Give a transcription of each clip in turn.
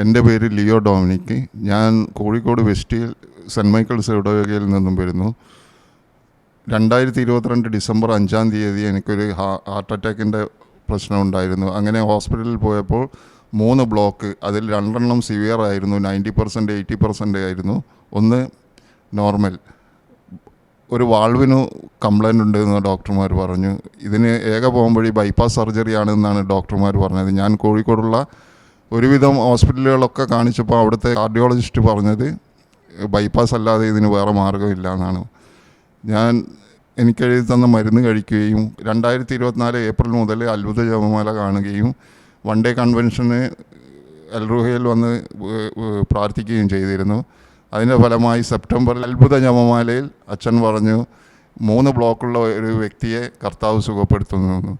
എൻ്റെ പേര് Leo Dominic. ഞാൻ കോഴിക്കോട് വെസ്റ്റിൽ സെൻറ്റ് മൈക്കിൾസ് ഇടവകയിൽ നിന്നും വരുന്നു. 2022 ഡിസംബർ 5 തീയതി എനിക്കൊരു ഹാർട്ട് അറ്റാക്കിൻ്റെ പ്രശ്നമുണ്ടായിരുന്നു. അങ്ങനെ ഹോസ്പിറ്റലിൽ പോയപ്പോൾ 3 ബ്ലോക്ക്, അതിൽ 2 സിവിയർ ആയിരുന്നു. 90% 80% ആയിരുന്നു. ഒന്ന് നോർമൽ. ഒരു വാൾവിന് കംപ്ലൈൻ്റ് ഉണ്ടെന്ന് ഡോക്ടർമാർ പറഞ്ഞു. ഇതിന് ഏക പോകുമ്പോഴി ബൈപ്പാസ് സർജറി ആണെന്നാണ് ഡോക്ടർമാർ പറഞ്ഞത്. ഞാൻ കോഴിക്കോടുള്ള ഒരുവിധം ഹോസ്പിറ്റലുകളൊക്കെ കാണിച്ചപ്പോൾ അവിടുത്തെ കാർഡിയോളജിസ്റ്റ് പറഞ്ഞത് ബൈപ്പാസ് അല്ലാതെ ഇതിന് വേറെ മാർഗ്ഗമില്ല എന്നാണ്. ഞാൻ എനിക്കെഴുതി തന്ന മരുന്ന് കഴിക്കുകയും 2024 ഏപ്രിൽ മുതൽ അത്ഭുത ജപമാല കാണുകയും വൺ ഡേ കൺവെൻഷന് എൽറുഹയിൽ വന്ന് പ്രാർത്ഥിക്കുകയും ചെയ്തിരുന്നു. അതിൻ്റെ ഫലമായി സെപ്റ്റംബറിൽ അത്ഭുത ജപമാലയിൽ അച്ഛൻ പറഞ്ഞു 3 ബ്ലോക്കുള്ള ഒരു വ്യക്തിയെ കർത്താവ് സുഖപ്പെടുത്തുന്നു.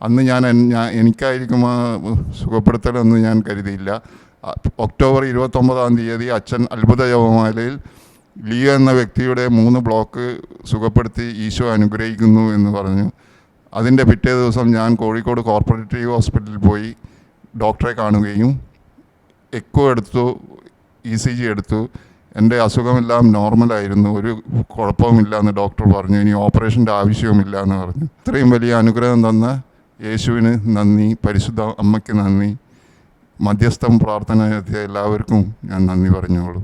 അന്ന് എനിക്കായിരിക്കും ആ സുഖപ്പെടുത്തലെന്ന് ഞാൻ കരുതിയില്ല. ഒക്ടോബർ 29 തീയതി അച്ഛൻ അത്ഭുത ജപമാലയിൽ ലിയോ എന്ന വ്യക്തിയുടെ 3 ബ്ലോക്ക് സുഖപ്പെടുത്തി ഈശോ അനുഗ്രഹിക്കുന്നു എന്ന് പറഞ്ഞു. അതിൻ്റെ പിറ്റേ ദിവസം ഞാൻ കോഴിക്കോട് കോർപ്പറേറ്റീവ് ഹോസ്പിറ്റലിൽ പോയി ഡോക്ടറെ കാണുകയും എക്കോ എടുത്തു, ECG എടുത്തു. എൻ്റെ അസുഖമെല്ലാം നോർമലായിരുന്നു, ഒരു കുഴപ്പവുമില്ല എന്ന് ഡോക്ടർ പറഞ്ഞു. ഇനി ഓപ്പറേഷൻ്റെ ആവശ്യവുമില്ല എന്ന് പറഞ്ഞു. ഇത്രയും വലിയ അനുഗ്രഹം തന്ന യേശുവിന് നന്ദി, പരിശുദ്ധ അമ്മയ്ക്ക് നന്ദി, മധ്യസ്ഥം പ്രാർത്ഥന നടത്തിയ എല്ലാവർക്കും ഞാൻ നന്ദി പറഞ്ഞോളൂ.